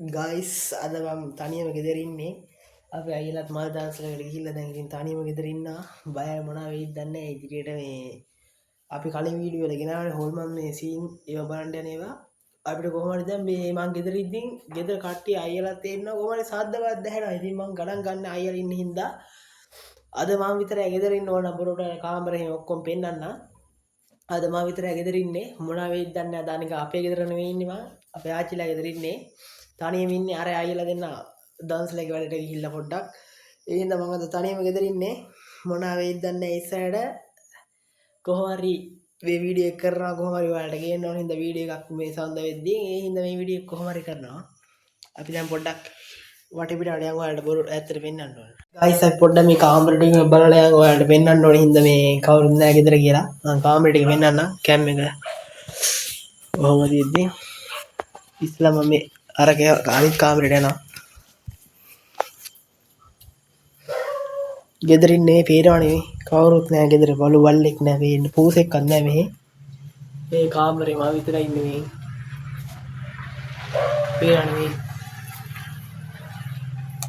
Guys අද මම තනියම ගෙදර ඉන්නේ. අපි අයියලත් මල් දාන්ස්ලකට ගිහිල්ලා දැන් ඉතින් තනියම ගෙදර ඉන්නවා. බයයි මොනවා වෙයිද දන්නේ නැහැ. ඉදිරියට මේ අපි කලින් වීඩියෝ වල ගෙනාවේ හොල්මන් මේ සීන් ඒවා බලන්න යන ඒවා. අපිට කොහොමද දැන් මේ මං ගෙදර ඉඳින් ගෙදර කට්ටිය අයියලත් එන්නවා කොහොමද සාද්දවත් දැහැනවා. ඉතින් මං ගණන් ගන්න අයියලා ඉන්න හින්දා අද මම විතරයි ගෙදර ඉන්න ඕන බොරට කාමරේ ඔක්කොම පෙන්නන්න. අද මම විතරයි ගෙදර ඉන්නේ. මොනවා වෙයිද දන්නේ නැහැ. දානික අපේ ගෙදර නෙවෙයි ඉන්නේ මං. අපේ ආච්චිලා ගෙදර ඉන්නේ. තනියම ඉන්නේ අර අයියලා දෙන්න ඩාන්ස්ලේක වැඩට ගිහිල්ලා පොඩ්ඩක්. ඒ හින්දා මම අද තනියම ගෙදර ඉන්නේ. මොනවා වෙයිද දන්නේ නැහැ. ඉස්සරහට කොහොම හරි මේ වීඩියෝ එක කරනවා කොහොම හරි ඔයාලට ගේන්න ඕන හින්දා වීඩියෝ එකක් මේ සඳ වෙද්දී ඒ හින්දා මේ වීඩියෝ එක කොහොම හරි කරනවා. අපි දැන් පොඩ්ඩක් වටපිටාට යන් ඔයාලට බොරු ඇත්තට පෙන්වන්න ඕන. ගයිස් අපි පොඩ්ඩක් මේ කාමරේට ගිහින් බලලා යන් ඔයාලට පෙන්වන්න ඕන හින්දා මේ කවුරුත් නැහැ ගෙදර කියලා. මම කාමරේට ගිහින් පෙන්වන්නම් කැම් එක. කොහොම හරි ඉස්ලාම මේ අර අනිත් කාමරේට යනවා. ගෙදර ඉන්නේ පේරවනේ කවුරුත් නැහැ ගෙදර බලු බල්ලෙක් නැහැ පේන්න පූසෙක්වත් නැහැ මෙහි. මේ කාමරේ මම විතරයි ඉන්නේ මේ. පේරවනේ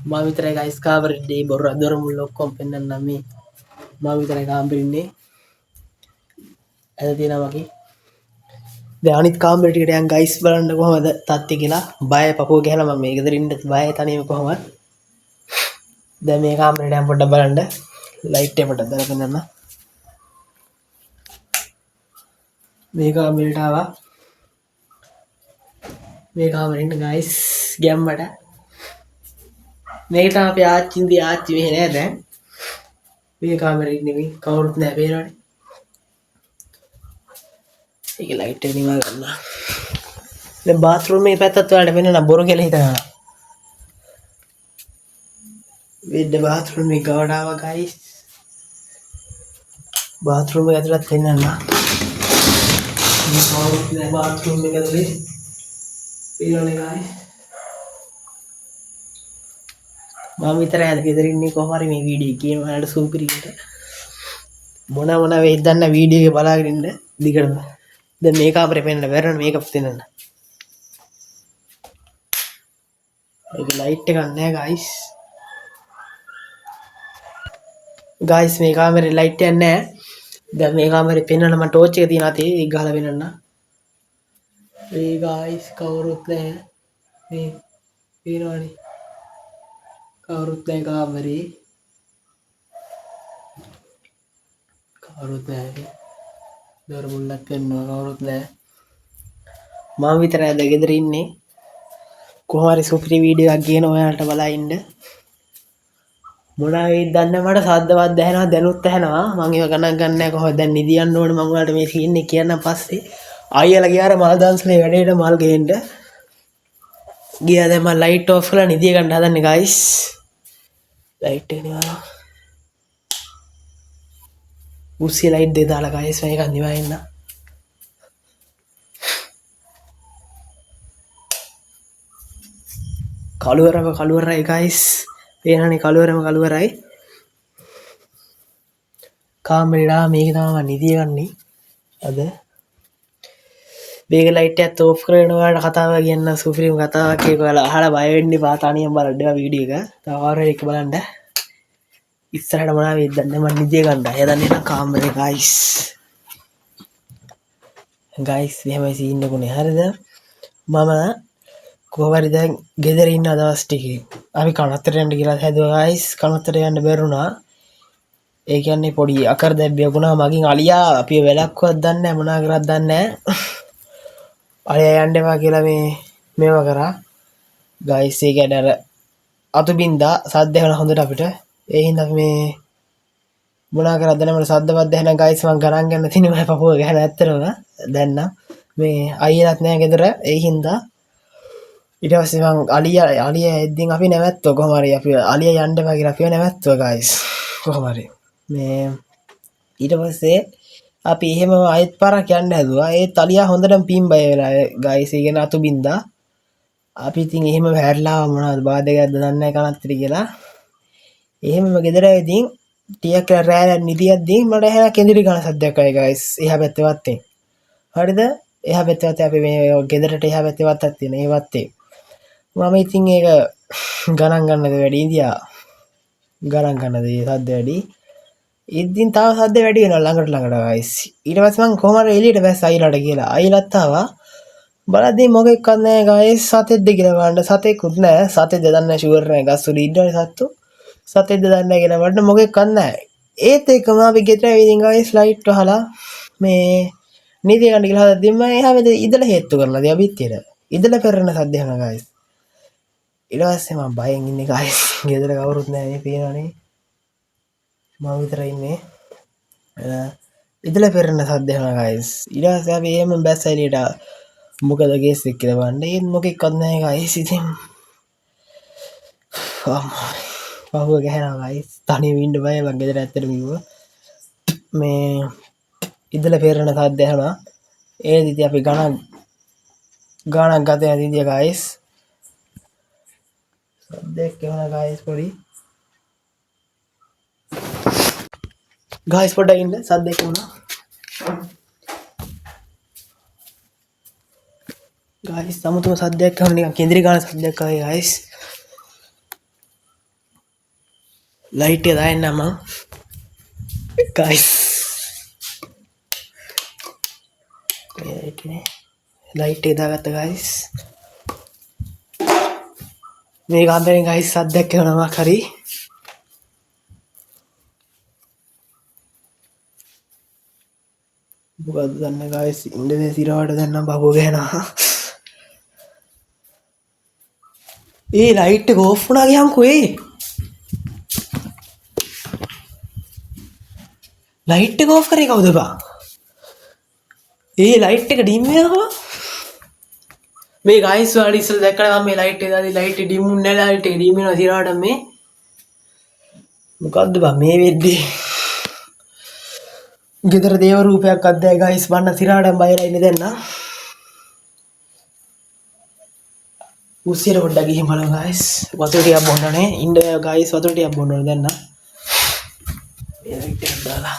මම විතරයි ගයිස් කාමරේ බොර දොර මුල් ඔක්කොම පෙන්නන්නම් මේ. මම විතරයි කාමරේ ඉන්නේ. ඇද තියෙනවා මගේ. දැන් අනිත් කාමරේට යන් ගයිස් බලන්න කොහමද තත්ති කියලා. බය පපුව ගහලා මම මේ ගෙදර ඉන්න බය තනියම කොහමද. දැන් මේ කාමරේට යන් පොඩ්ඩක් බලන්න. ලයිට් එක පොඩ්ඩක් දාලා පෙන්නන්න. මේ කාමරේට ආවා. මේ කාමරේ ඉන්න ගයිස් ගැම්මට. මේක තමයි අපේ ආච්චින්දී ආච්චි මෙහෙ නෑ දැන්. මේ කාමරේ ඉන්නේ මේ කවුරුත් නෑ පේනවනේ. ඒක ලයිට් එක නිවා ගන්න. දැන් බාත් รู මේ පැත්තත් ඔයාලට වෙන්න බොරු කියලා හිතනවා. වෙද්ද බාත් รู මේ ගාවට ආවා ගයිස්. බාත් รู එක ඇතුළත් වෙන්නන්න. මේ කවුරුත් නෑ බාත් รู එක ඇතුලේ. පේනවනේ ගයිස්. මම විතරයි අද ගෙදර ඉන්නේ කොහොම හරි මේ වීඩියෝ කියන ඔයාලට සූපිරිකට. මොන වෙයිද දන්න වීඩියෝ එක බලාගෙන ඉන්න දිගටම. දැන් මේ කාමරේ පෙන්නන්න බැරන මේකත් පෙන්නන්න. ඒක ලයිට් එකක් නැහැ ගයිස්. ගයිස් මේ කාමරේ ලයිට් එකක් නැහැ. දැන් මේ කාමරේ පෙන්නන්න මම ටෝච් එක තියනවා තේ ඒක ගහලා පෙන්නන්න. මේ ගයිස් කවුරුත් නැහැ. මේ පේනවනේ. කවුරුත් නැහැ කාමරේ. කවුරුත් නැහැ. දොර මුල්ලක් කරනවා කවුරුත් නැහැ. මම විතරයි අද ගෙදර ඉන්නේ. කොහොම හරි සුපිරි වීඩියෝ එකක් ගේන ඔයාලට බලා ඉන්න. මොනවා වෙයිද දන්නේ මට සද්දවත් දැහෙනවා දැනුත් ඇහෙනවා. මම ඒව ගණන් ගන්න නැහැ කොහොමද දැන් නිදියන්න ඕනේ මම ඔයාලට මේ සීන් එක කියන්න පස්සේ අයියලා ගියාර මල් දාන්ස්ලේ වැඩේට මල් ගේන්න. ගියා දැන් මම ලයිට් ඔෆ් කරලා නිදිය ගන්න හදන්නේ ගයිස්. ලයිට් එක නිවා. උස්සිය ලයිට් දෙක දාලා ගයිස් මේක නිවා ඉන්න. කළුවරයි ගයිස්. පේනවනේ කළුවරයි. කාමරේට මේක තමයි මම නිදිය ගන්නේ අද. මේක ලයිට් එකත් ඕෆ් කරගෙන ඔයාලට කතාව කියන්න සුපිරිම කතාවක් ඒක ඔයාලා අහලා බය වෙන්න එපා තනියම බලන්න වීඩියෝ එක. තව ආවරේ එක බලන්න. ඉස්සරහට මොනවා වෙයිද දන්නේ මම නිදිය ගන්න. හදන්නේ නම් කාමරේ ගයිස්. ගයිස් මෙහෙමයි සීන් එකනේ හරිද? මම කොහොමද දැන් ගෙදර ඉන්න දවස් ටිකේ අපි කනත්තර යන්න කියලා හැදුවා ගයිස්. කනත්තර යන්න බැරුණා. ඒ කියන්නේ පොඩි අකරදැබ්බයක් වුණා මගෙන් අලියා අපි වැලක්වත් දන්නේ නැහැ මොනා කරත් දන්නේ නැහැ. අලියා යන්න එපා කියලා මේවා කරා. ගයිස් ඒ කියන්නේ අර අතු බින්දා සද්ද වෙන හොඳට අපිට. ඒ හින්දා අපි මේ මොනා කරද්ද නැහැ මට සද්දවත් දැනෙන ගයිස් මං ගණන් ගන්න තියෙන මම පපුව ගහන ඇත්තටම දැන් නම් මේ අයියලත් නැහැ ගෙදර ඒ හින්දා ඊට පස්සේ මං අලියා එද්දින් අපි නැවැත්තුවා කොහොම හරි අපි අලියා යන්න එපා කියලා අපිව නැවැත්තුවා ගයිස් කොහොම හරි මේ ඊට පස්සේ අපි එහෙම ආයෙත් පාරක් යන්න හැදුවා ඒත් අලියා හොඳටම පින් බය වෙලා ගයිස් ඒ කියන අතු බින්දා අපි ඉතින් එහෙම හැරලා මොනවද බාධකයක්ද දන්නේ නැහැ කනත්තරි කියලා එහෙමම ගෙදර ඉදින් ටිකක් රෑ නිදියද්දී මට එහෙම කෙඳිරි ගන්න සද්දයක් ආයි ගයිස් එහා පැත්තේ වත්තේ හරිද එහා පැත්තේ අපි මේ ගෙදරට එහා පැත්තේ වත්තක් තියෙන ඒ වත්තේ මම ඉතින් ඒක ගණන් ගන්නද වැඩි ඉන්දියා ගණන් ගන්නද සද්ද වැඩි ඉතින් තව සද්ද වැඩි වෙනවා ළඟට ගයිස් ඊට පස්සේ මං කොහමද එළියට බැස්ස අයිලාට කියලා අයිලත් ආවා බලද්දී මොකෙක්වත් නැහැ ගයිස් සතෙක්ද කියලා බලන්න සතෙකුත් නැහැ සතෙක්ද දන්නේ නැහැ ෂුවර් නැහැ ගස්සුලි ඉන්නවනේ සත්තු සතෙක්ද දන්නේ නැහැ කියලා බලන්න මොකෙක්වත් නැහැ ඒත් එක්කම අපි ගෙදර ඉතින් ගයිස් ලයිට් වහලා මේ නීතිය ගන්න කියලා හදද්දී මම එහා වෙද ඉදලා හේතු කරලා දී අබිත්තියට ඉදලා පෙරන සද්ද යනවා ගයිස් ඊට පස්සේ මම බයෙන් ඉන්නේ ගයිස් ගෙදර කවුරුත් නැහැ මේ පේනවනේ මම විතරයි ඉන්නේ ඉදලා පෙරන සද්ද යනවා ගයිස් ඊට පස්සේ අපි එහෙම බැස්ස එළියට මොකද ගේස් එක්ක කියලා බලන්න ඒත් මොකෙක්වත් නැහැ ගයිස් ඉතින් පහුව ගහනවා ගයිස් තනියම ඉන්න බය මං ගෙදර ඇත්තටම කිව්වා මේ ඉදලා පෙරන සද්ද යනවා ඒත් ඉතින් අපි ගණන් ගත යන ගයිස් සද්දයක් යනවා ගයිස් පොඩි ගයිස් පොඩ්ඩක් ඉන්න සද්දයක් වුණා ගයිස් සමුතුම සද්දයක් කරන නිකන් කේන්ද්‍රී ගාන සද්දයක් ආවේ ගයිස් ලයිට් එක දාන්න මම ගයිස් ලයිට් එක දාගත්ත ගයිස් මේ කාන්දරෙන් ගයිස් සද්දයක් කරනවා හරි මොකද දන්නේ ගයිස් ඉන්නේ සිරවට දැන් නම් බබෝ ගහනවා ඒ ලයිට් එක ඕෆ් වුණා ගියම්කෝ ලයිට් එක ඕෆ් කරේ කවුද බා ලයිට් එක ඩිම් වෙනවා මේ ගයිස් වල ඉස්සෙල් දැක්කම මම මේ ලයිට් එක දාලා ලයිට් එක ඩිම් වුණේ නැහැ ලයිට් එක ඩිම් වෙනවා සිරවට මේ මොකද්ද බා මේ වෙද්දී ගෙදර දේව රූපයක් අද්දයි ගයිස් බන්න සිරාඩම් බයලා ඉන්නේ දැන් නම් උසිර පොඩ්ඩක් ගිහින් බලමු ගයිස් වතුර ටිකක් බොන්න ඕනේ ඉන්න ගයිස් වතුර ටිකක් බොන්න ඕනේ දැන් නම් මේ ලයිට් එක දාලා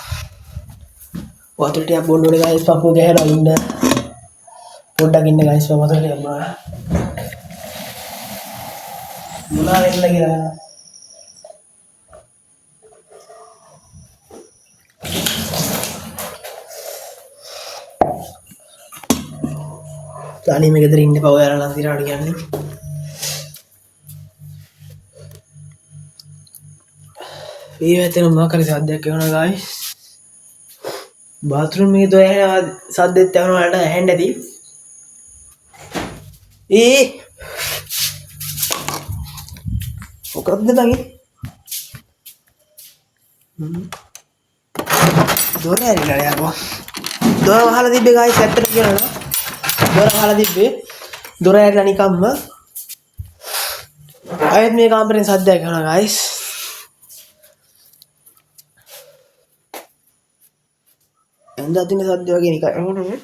වතුර ටිකක් බොන්න ඕනේ ගයිස් පපුව ගහලා ඉන්න පොඩ්ඩක් ඉන්න ගයිස් මම වතුර ටිකක් බොනවා මොනවා වෙන්න කියලා තනියම ගෙදර ඉන්න පව යලා සිරාට කියන්නේ මේ වැතෙන මොකක් හරි සද්දයක් එනවා ගයිස් බාත්රූම් එකේ දොර ඇහෙනවා සද්දෙත් යනවා වලට ඇහෙන්නේ නැති මොකක්ද බං දොර ඇරිලා යකෝ දොර වහලා තිබ්බේ ගයිස් ඇත්තට කියනවා දොර වහලා තිබ්බේ දොර ඇරිලා නිකම්ම ආයෙත් මේ කාමරෙන් සද්දයක් එනවා ගයිස් එන්ද අදින සද්ද වගේ නිකන් එන්නේ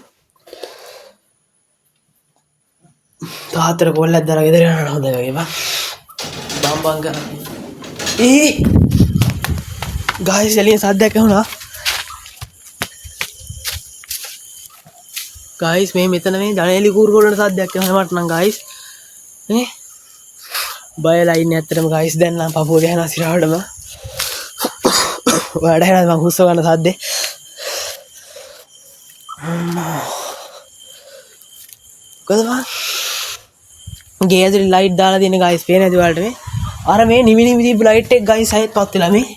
තාත්තර කොල්ලක් දාලා ගෙදර යනවා හොඳ වගේ බම් කරන්නේ ගයිස් එළිය සද්දයක් ඇහුණා ගයිස් මේ මෙතන මේ ජනේලි කූරු වල සද්දයක් ඇහුණා මට නම් ගයිස් නේ බයලා ඉන්නේ ඇත්තටම ගයිස් දැන් නම් පපුව ගහනවා සිරාවටම වැඩ හැරලා මං හුස්ස ගන්න සද්දේ කොහොමද ගේ ඇතුලේ ලයිට් දාලා තියෙන ගයිස් පේන්නේ නැති වලට මේ අර මේ නිවි තිබ්බ ලයිට් එක ගයිස් ආයෙත් පත් වෙලා මේ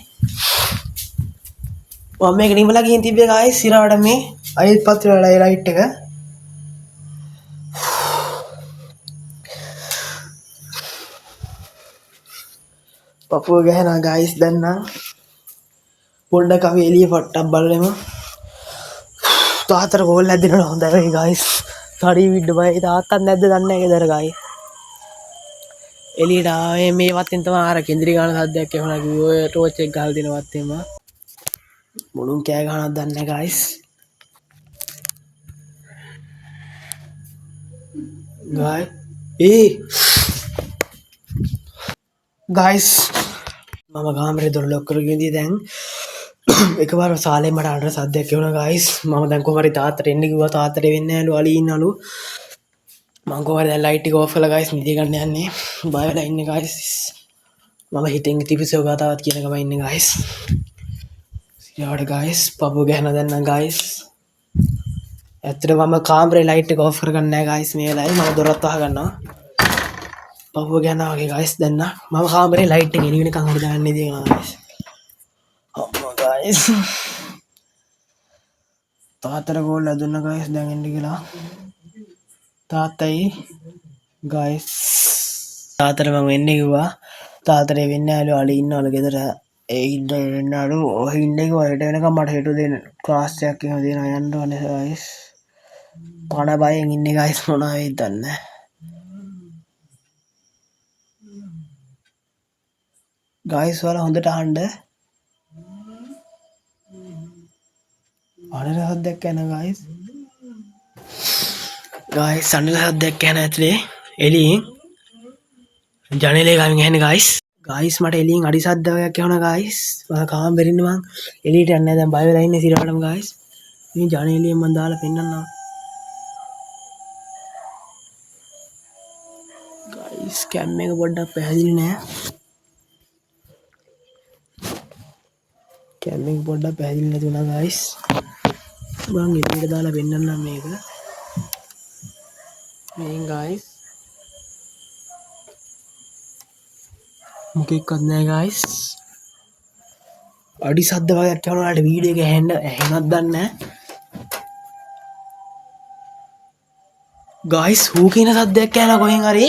මම මේක නිමලා ගිහින් තිබ්බේ ගයිස් සිරාවට මේ ආයෙත් පත් වෙලා ලයිට් එක පපුව ගහනවා ගයිස් දැන් නම් පොඩ්ඩක් අපි එළිය පට්ටක් බලලෙමු තාත්තට කෝල් ඇද්දිනවා හොඳයි වෙයි ගයිස් කඩි විඩ් බය තාත්තත් නැද්ද දන්නේ නැහැ ගෙදර ගයිස් එළියට ආවේ මේ වත්තෙන් තමයි ආර කේන්ද්‍රී ගාන සද්දයක් එහුණා කිව්වේ ඔය ටෝච් එක ගහලා දෙන වත්තේම මුළුන් කෑ ගහනක් දන්නේ නැහැ ගයිස් ගයිස් මම කාමරේ දොර ලොක් කරගෙන ඉඳී දැන් එකපාර සාලේ මට අඬන සද්දයක් එනවා ගයිස් මම දැන් කොහමද තාත්තට එන්න කිව්වා තාත්තට වෙන්නේ නැලු අලි ඉන්නලු මං කොහමද දැන් ලයිට් එක ඕෆ් කරලා ගයිස් නිදි ගන්න යන්නේ බය වෙලා ඉන්නේ ගයිස් මම හිතෙන් තිබිසෝ කතාවත් කියන එකම ඉන්නේ ගයිස් යාට ගයිස් පපුව ගහන දැන් නම් ගයිස් ඇත්තටම මම කාමරේ ලයිට් එක ඕෆ් කරගන්නේ නැහැ ගයිස් මේ වෙලාවේ මම දොරත් වහගන්නවා පපුව ගහනවා වගේ ගයිස් දැන් නම් මම කාමරේ ලයිට් එක එළි වෙනකන් හොර දාන්න ඉදී ගයිස් අම්මා ගයිස් තාත්තට කෝල් දුන්න ගයිස් දැන් එන්න කියලා තාත්තයි ගයිස් තාත්තට මම එන්නේ කිව්වා තාත්තට වෙන්නේ නැලු අලි ඉන්නවලු ගෙදර ඒ ඉන්න වෙන්නලු ඔය ඉන්නේ කිව්වා හෙට වෙනකම් මට හෙට දෙන්න ක්ලාස් එකක් එහෙම දෙනවා යන්න ඕනේ ගයිස් පණ බයෙන් ඉන්නේ ගයිස් මොනවා වෙයිද දන්නේ ගයිස් වල හොඳට අහන්න අනල හද්දක් යන ගයිස් ගයිස් අනල හද්දක් යන ඇතුලේ එළියෙන් ජනේලේ ගමින් ඇහෙන ගයිස් ගයිස් මට එළියෙන් අඩි සද්ද වගේක් ඇහුණා ගයිස් මම කාමරේ ඉන්නේ මං එළියට යන්නේ නැහැ දැන් බය වෙලා ඉන්නේ සිරවටම ගයිස් මේ ජනේලියෙන් මං දාලා පෙන්නන්නම් ගයිස් කැම් එක පොඩ්ඩක් පැහැදිලි නෑ කැම් එක පොඩ්ඩක් පැහැදිලි නැති වුණා ගයිස් මං එළියට දාලා පෙන්නන්නම් මේක මේන් ගයිස් මොකෙක්වත් නෑ ගයිස් අඩි සද්ද වගේක් ඇහුණා වලට වීඩියෝ එක ඇහෙන්නත් දන්නේ නෑ ගයිස් හූ කියන සද්දයක් ඇහෙනවා කොහෙන් හරි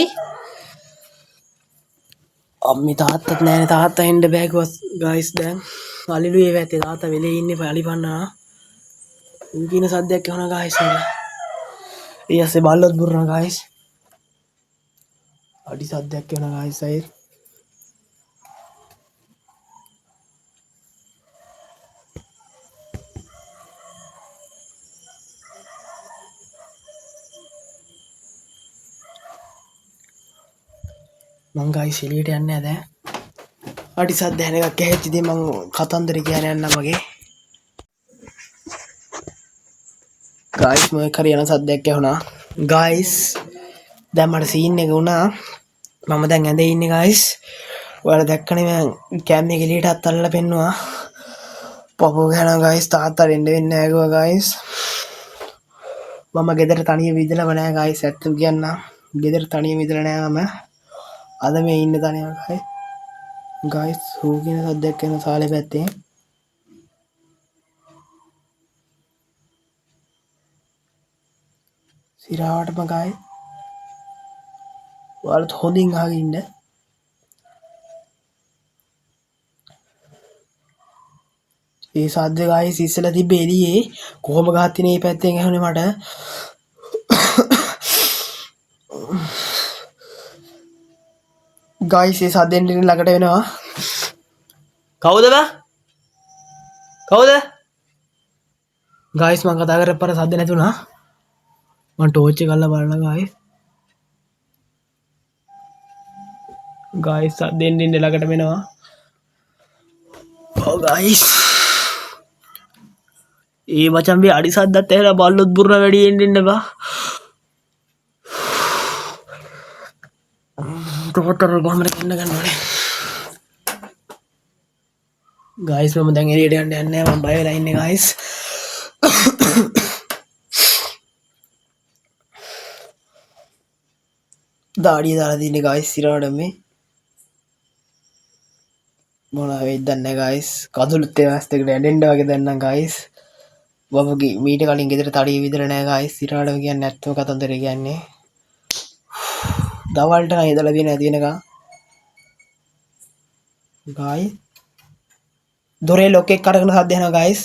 අම්මි තාත්තත් නෑනේ තාත්තා එන්න බෑ කිව්වා ගයිස් දැන් අලිලුවේ වැත්තේ තාත්තා වෙලේ ඉන්නේ පලිපන්නා හූ කියන සද්දයක් ඇහුණා ගයිස් ඊයස්සේ බල්ලොත් බුරනවා ගයිස් අඩි සද්දයක් ඇහුණා ගයිස් අය මං ගයිස් එළියට යන්නේ නැහැ දැන් අඩි සද්ද ඇහෙන එකක් ඇහෙච්ච ඉතින් මං කතන්දර කියන්න යන්නම් වගේ ගයිස් මොකක් හරි යන සද්දයක් ඇහුණා ගයිස් දැන් මට සීන් එක වුණා මම දැන් ඇඳේ ඉන්නේ ගයිස් ඔයාලා දැක්කනේ මම කැම් එක එළියටත් අල්ලලා පෙන්නුවා පපුව ගහනවා ගයිස් තාත්තා වෙන්න වෙන්නේ නැහැ කිව්වා ගයිස් මම ගෙදර තනියම ඉඳලාම නැහැ ගයිස් ඇත්තම කියන්න ගෙදර තනියම ඉඳලා නැහැ මම අද මේ ඉන්න තනියම ගයිස් හූ කියන සද්දයක් එන සාලේ පැත්තේ සිරාවටම ගයිස් ඔයාලත් හොඳින් අහගෙන ඉන්න ඒ සද්ද ගයිස් ඉස්සලා තිබ්බේ එළියේ කොහොම ගහත්තිනේ මේ පැත්තෙන් ඇහුනේ මට ගයිස් ඒ සද්දෙන් ළඟට වෙනවා කවුද බා කවුද ගයිස් මං කතා කරපු පාර සද්ද නැතුණා මං ටෝච් එක අල්ලලා බලනවා ගයිස් සද්දෙන් ළඟට වෙනවා ඔව් ගයිස් ඒ මචං මේ අඩි සද්දත් ඇහෙලා බල්ලොත් බුරන වැඩි එන්න බා තොතර ගොමර කන්න ගන්න ඕනේ ගයිස් මම දැන් එළියට යන්න යන්නේ මම බය වෙලා ඉන්නේ ගයිස් දාඩිය දාලා තින්නේ ගයිස් ඉරවට මේ මොනවා වෙයිද දන්නේ ගයිස් කඳුළුත් ඒ වැස් දෙකට ඇඬෙන්න වගේ දැන් නම් ගයිස් වවගේ මීට කලින් ගෙදර තඩිය විදිලා නැහැ ගයිස් ඉරවට කියන්නේ නැත්තම කතන්දරේ කියන්නේ දවල්ට නම් ඉඳලා තියෙන නැති වෙනකන් ගයිස් දොරේ ලොක් එක කරගෙන සද්ද එනවා ගයිස්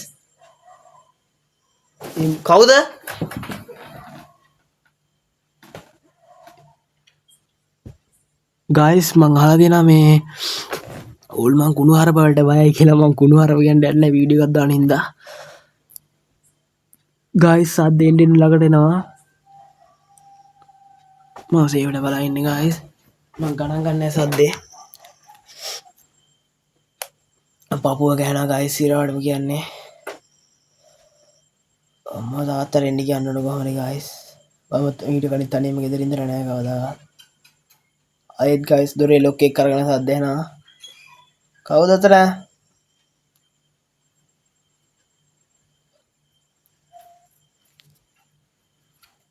කවුද ගයිස් මං අහලා තියෙනවා මේ ඕල් මං කුණු හරප වලට බයයි කියලා මං කුණු හරප කියන්නේ දැන් නැහැ වීඩියෝ එකක් දාන හින්දා ගයිස් සද්ද එන්න ළඟට එනවා මම සේවල බලා ඉන්නේ ගයිස් මං ගණන් ගන්න සද්දේ පපුව ගහනවා ගයිස් ඉරවටම කියන්නේ අම්මා තාත්තට එන්න කියන්න ඕන කොහමද ගයිස් මම ඊට කලින් තනියම ගෙදර ඉඳලා නැහැ කවදාවත්. අයත් ගයිස් දොරේ ලොක් එක කරගෙන සද්ද එනවා. කවුද අතන?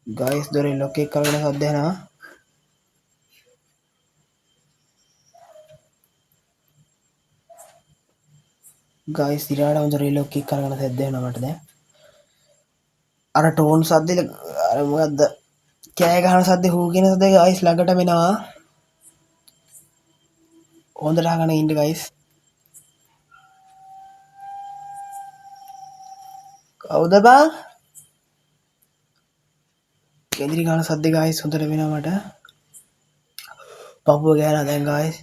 ගයිස් දොරේ ලොක් එක කරගෙන සද්ද එනවා. ගයිස් ඉරාඩම දොරේ ලොක් එක කරගෙන සද්ද එනවා මට දැන්. අර ටෝන් සද්දෙ අර මොකද්ද? කෑ ගහන සද්දේ හූ කියන සද්දේ ගයිස් ළඟට වෙනවා. හොඳට අහගෙන ඉන්න ගයිස්. කවුද බං? කෙන්දිරි ගාන සද්දේ ගයිස් හොඳට වෙනවා මට. පපුව ගෑනවා දැන් ගයිස්.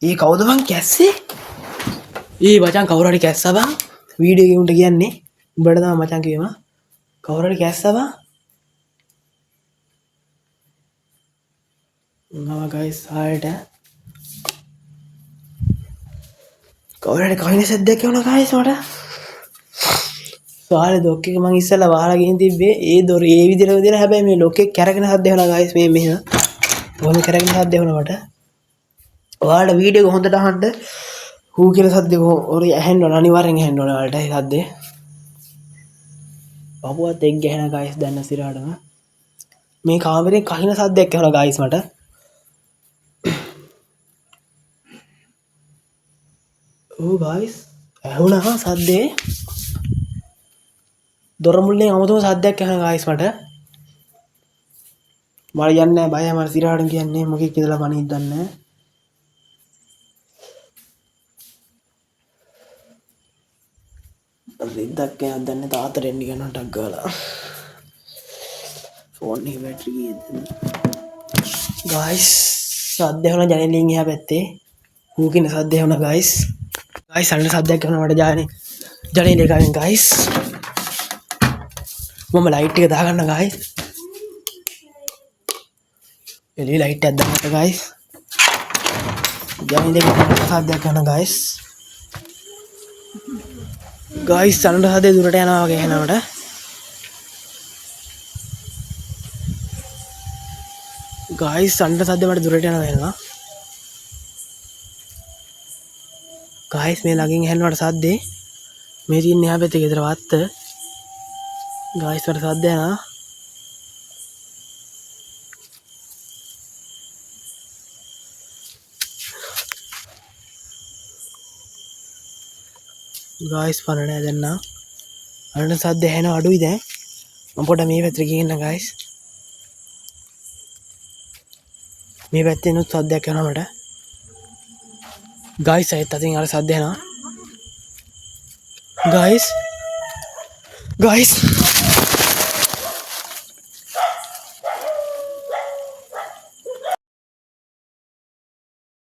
ඒ කවුද බං කැස්සේ? ඒ මචං කවුරු හරි කැස්සා බං? වීඩියෝ ගේමුන්ට කියන්නේ. උඹට තමයි මචං කියේම. කවුරු හරි කැස්සා බං? නම ගයිස් ආයෙට කවුරු හරි කයින් සද්දයක් කියනවා ගයිස් මට. සාලේ ලොක් එක මං ඉස්සෙල්ලා වහලා ගිහින් තිබ්බේ. ඒ දොර ඒ විදිහට හැබැයි මේ ලොක් එක කැරගෙන සද්ද වෙනවා ගයිස් මේ මෙහෙම. මොන කැරගෙන සද්ද වෙනවා මට. ඔයාලට වීඩියෝ එක හොඳට අහන්න හූ කියන සද්දේ ඔරි ඇහෙන්න ඕන අනිවාර්යෙන් ඇහෙන්න ඕන ඔයාලට ඒ සද්දේ. පපුවත් එක් ගැහෙන ගයිස් දැන් සිරාටම. මේ කාමරේ කහින සද්දයක් ඇහෙනවා ගයිස් මට. ඕ ගයිස් ඇහුණා සද්දේ. දොර මුල්ලෙන් අමුතුම සද්දයක් ඇහෙනවා ගයිස් මට. මම යන්නේ බයයි මම සිරාටම කියන්නේ මොකෙක් කියලා පණින්න දන්නේ. රිද්දක් යන දන්නේ තාතට එන්න ගන්න ටක් ගාලා. ෆෝන් එකේ බැටරි ගියද? ගයිස් සද්ද ඇහුණා ජනෙලෙන් එහා පැත්තේ. හූ කියන සද්ද ඇහුණා ගයිස්. ගයිස් අන්න සද්දයක් ඇහුණා මට ජනෙලේ ගාවෙන් ගයිස්. මම ලයිට් එක දාගන්න ගයිස්. එළිය ලයිට් එකක් දාන්න ගයිස්. ජනෙලේ සද්දයක් ඇහුණා ගයිස්. ගයිස් අන්න සද්දේ දුරට යනවා වගේ එනකොට. ගයිස් අන්න සද්දේ මට දුරට යනවා එනවා. ගයිස් මේ ළඟින් ඇහෙනවට සද්දේ මේ තියෙන එහා පැත්තේ ගෙදර වත්ත. ගයිස් වල සද්ද යනවා. ගයිස් පණ නෑ දැන් නම්. අන්න සද්ද ඇහෙන අඩුයි දැන්. මම පොඩ්ඩක් මේ පැත්තට ගිහින් ගයිස්. මේ පැත්තේ නුත් සද්දයක් යනවා මට. ගයිස් අයත් අතින් අර සද්ද යනවා. ගයිස්